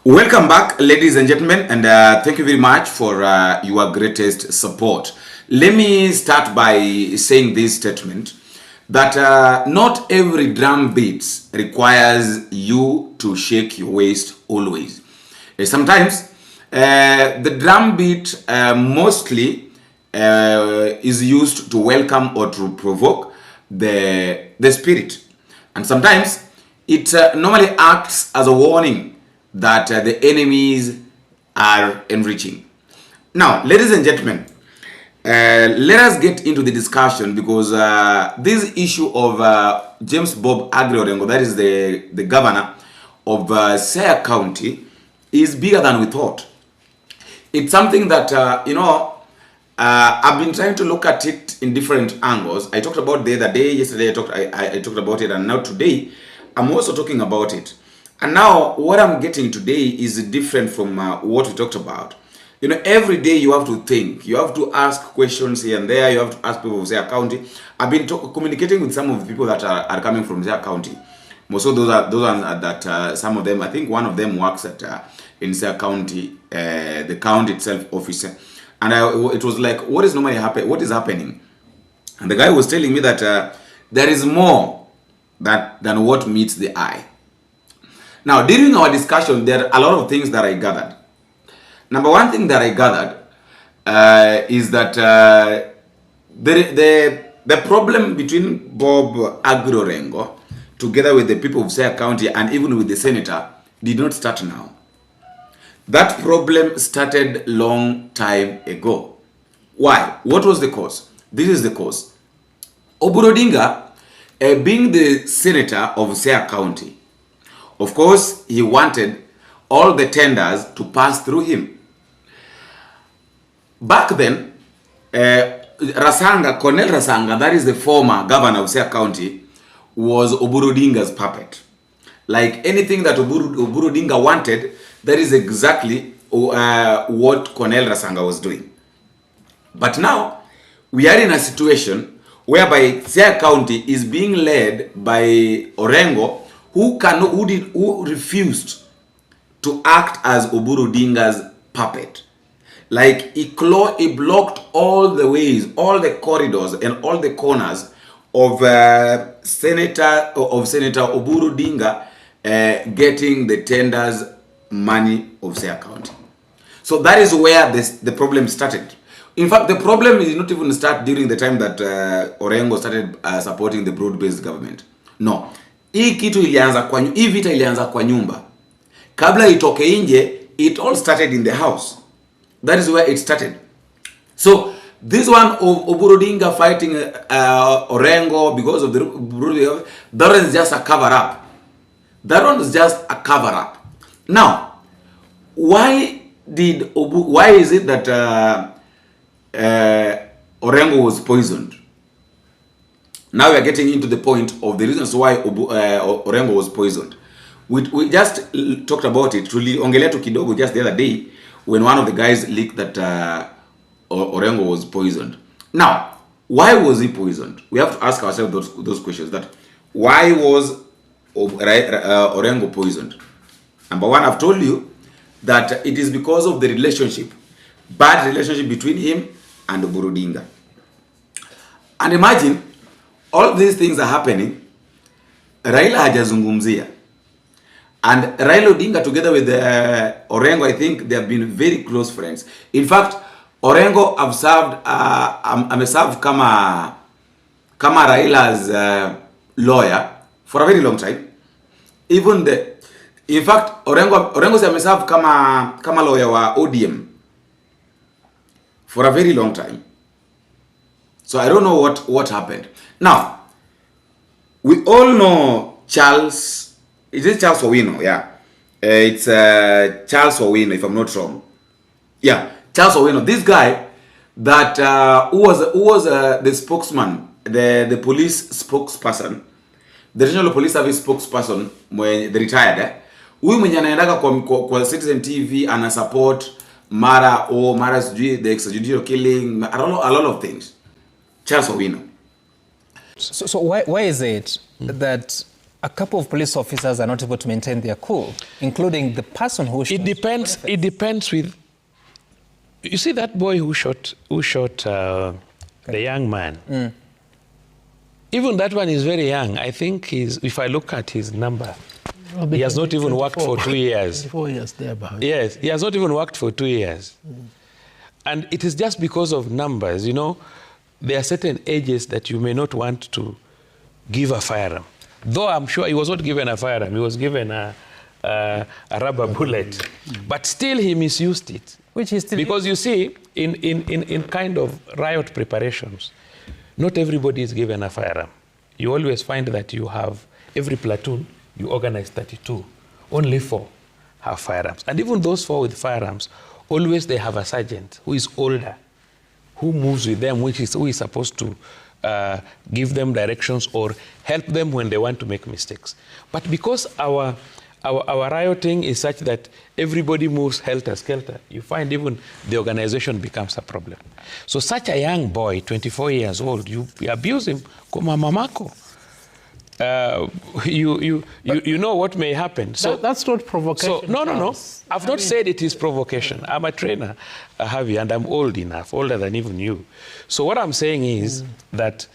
Welcome back, ladies and gentlemen, and thank you very much for your greatest support. Let me start by saying this statement that not every drum beat requires you to shake your waist always. Sometimes the drum beat mostly is used to welcome or to provoke the spirit, and sometimes it normally acts as a warning that the enemies are enriching. Now, ladies and gentlemen, let us get into the discussion, because this issue of James Bob Aggrey Orengo, that is the governor of Siaya County, is bigger than we thought. It's something that, I've been trying to look at it in different angles. I talked about the other day, yesterday I talked about it, and now today I'm also talking about it. And now what I'm getting today is different from what we talked about. You know, every day you have to think, you have to ask questions here and there, you have to ask people of Siaya County. I've been communicating with some of the people that are coming from Siaya County. Most of those are that some of them, I think one of them works at in Siaya County, the county itself officer. And it was like, what is normally happening? What is happening? And the guy was telling me that there is more than what meets the eye. Now, during our discussion, there are a lot of things that I gathered. Number one thing that I gathered is that the problem between Bob Aggrey Orengo, together with the people of Siaya County and even with the senator, did not start now. That problem started long time ago. Why? What was the cause? This is the cause. Oburu Odinga, being the senator of Siaya County, of course, he wanted all the tenders to pass through him. Back then, Colonel Rasanga, that is the former governor of Siaya County, was Oburu Odinga's puppet. Like anything that Oburu Odinga wanted, that is exactly what Colonel Rasanga was doing. But now, we are in a situation whereby Siaya County is being led by Orengo, who refused to act as Oburu Odinga's puppet. Like he blocked all the ways, all the corridors, and all the corners of Senator Oburu Odinga getting the tenders money of Siaya County. So that is where the problem started. In fact, the problem did not even start during the time that Orengo started supporting the broad-based government. No. Hii kitu ilianza kwa hii vita ilianza kwa nyumba. Kabla itoke nje, it all started in the house. That is where it started. So this one of Oburu Odinga fighting Orengo because of the that one is just a cover up. That one is just a cover up. Now, why is it that Orengo was poisoned? Now we are getting into the point of the reasons why Orengo was poisoned. We just talked about it, ongelea tu kidogo just the other day, when one of the guys leaked that Orengo was poisoned. Now, why was he poisoned? We have to ask ourselves those questions. That why was Orengo poisoned? Number one, I've told you that it is because of the bad relationship between him and Oburu Odinga. And imagine, all these things are happening, Raila hajazungumzia. And Raila Odinga together with Orengo, I think they have been very close friends. In fact, Orengo amesserved kama Raila's lawyer for a very long time. In fact, Orengo amesserved kama lawyer wa ODM for a very long time. So I don't know what happened. Now, we all know Charles. Is it Charles Owino? Yeah. It's Charles Owino, if I'm not wrong. Yeah, Charles Owino. This guy that who was the spokesman, the police spokesperson, the Regional Police Service spokesperson, when the retired. Huyu mwenye anaendaga kwa Citizen TV ana support Mara's the extrajudicial killing, a lot of things. Charles Owino. So why is it that a couple of police officers are not able to maintain their cool, including the person who shot. It depends with... You see that boy who shot the young man? Even that one is very young. I think if I look at his number, he has not even worked for 2 years. 24 years thereabouts. Yes, he has not even worked for 2 years. And it is just because of numbers, you know. There are certain ages that you may not want to give a firearm. Though I'm sure he was not given a firearm, he was given a rubber bullet. But still he misused it. Which is still... Because you see, in kind of riot preparations, not everybody is given a firearm. You always find that you have, every platoon, you organize 32. Only 4 have firearms. And even those 4 with firearms, always they have a sergeant who is older, who moves with them, who is supposed to give them directions or help them when they want to make mistakes. But because our rioting is such that everybody moves helter-skelter, you find even the organization becomes a problem. So such a young boy, 24 years old, you abuse him, kama mamako. You know what may happen. So that's not provocation. So, no. I've not said it is provocation. I'm a trainer, Javi, and I'm old enough, older than even you. So what I'm saying is that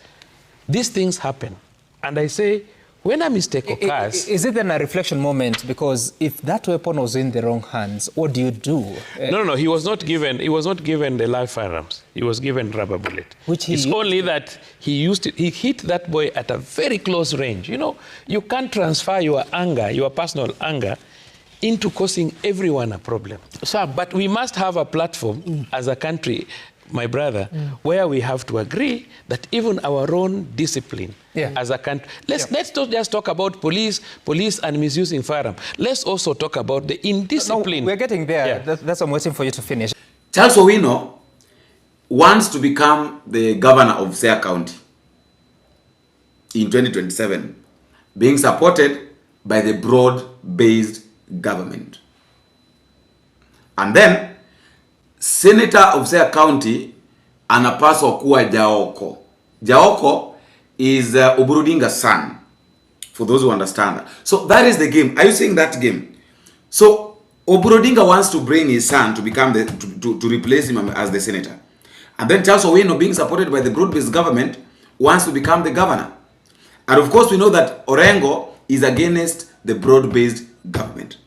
these things happen. And I say, when a mistake occurs... Is it then a reflection moment? Because if that weapon was in the wrong hands, what do you do? No. He was not given the live firearms. He was given rubber bullet. It's only that he hit that boy at a very close range. You know, you can't transfer your anger, your personal anger, into causing everyone a problem. But we must have a platform as a country, my brother, where we have to agree that even our own discipline as a country. Let's not just talk about police and misusing firearm. Let's also talk about the indiscipline. No, we're getting there. Yeah. That's what I'm waiting for you to finish. Charles Owino wants to become the governor of Siaya County in 2027, being supported by the broad-based government. And then Senator of Siaya County anapaswa kuwa Jaoko. Jaoko is Oburu Odinga's son, for those who understand that. So that is the game. Are you seeing that game? So Oburu Odinga wants to bring his son to become to replace him as the senator. And then Charles Owino, being supported by the broad-based government, wants to become the governor. And of course we know that Orengo is against the broad-based government.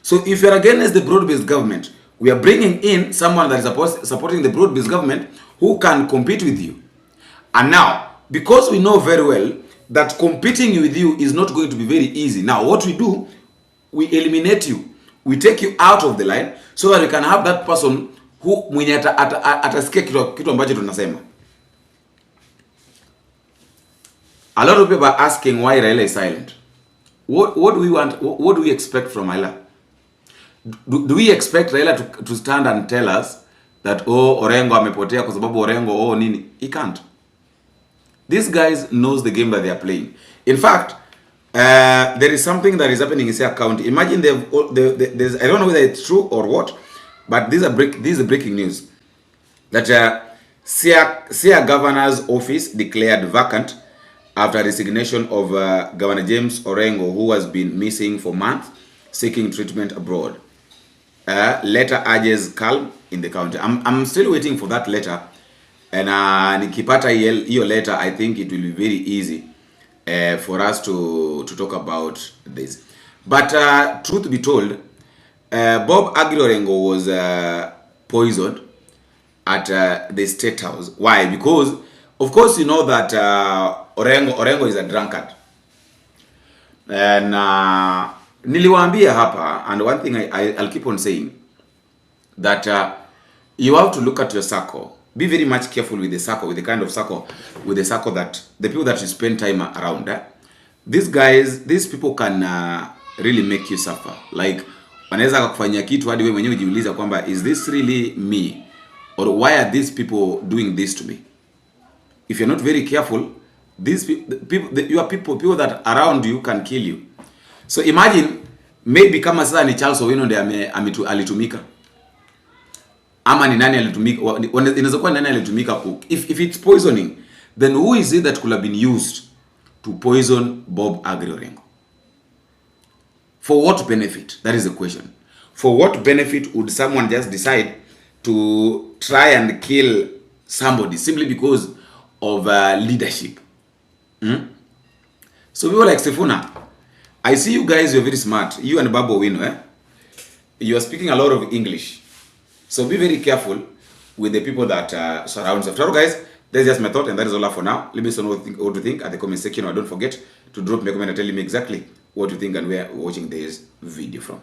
So if you're against the broad-based government, we are bringing in someone that is supporting the broad-based government who can compete with you. And now, because we know very well that competing with you is not going to be very easy. Now, what we do, we eliminate you. We take you out of the line so that we can have that person who mwenye atasikia kitu ambacho tunasema. A lot of people are asking why Raila is silent. What do we want? What do we expect from Raila? Do we expect Raila to stand and tell us that, oh, Orengo amepotea kwa sababu Orengo, oh, nini? He can't. These guys knows the game that they are playing. In fact, there is something that is happening in Siaya County. Imagine there's, I don't know whether it's true or what, but this is breaking news. That Siaya Governor's office declared vacant after resignation of Governor James Orengo, who has been missing for months, seeking treatment abroad. Letter urges calm in the county. I'm still waiting for that letter, and nikipata hiyo letter, I think it will be very easy for us to talk about this. But truth be told, Bob Orengo was poisoned at the State House. Why? Because of course you know that Orengo is a drunkard, and niliwaambia hapa, and one thing I'll keep on saying, that you have to look at your circle. Be very much careful with the circle, with the kind of circle, with the circle that the people that you spend time around. These people can really make you suffer. Like, wanaweza kufanyia kitu hadi wewe mwenyewe ujiuliza kwamba, is this really me, or why are these people doing this to me? If you're not very careful, these people that around you can kill you. So imagine, maybe kama sasa ni Charles Owino ndiye alitumika, ama ni nani alitumika, inaweza kuwa nani alitumika if it's poisoning, then who is it that could have been used to poison Bob Orengo? For what benefit? That is the question. For what benefit would someone just decide to try and kill somebody simply because of leadership? So people like Sifuna, I see you guys, you're very smart. You and Babu Owino, you are speaking a lot of English. So be very careful with the people that surround you. After all, guys, that's just my thought, and that is all for now. Let me know what you think at the comment section, or don't forget to drop me a comment and tell me exactly what you think and where you're watching this video from.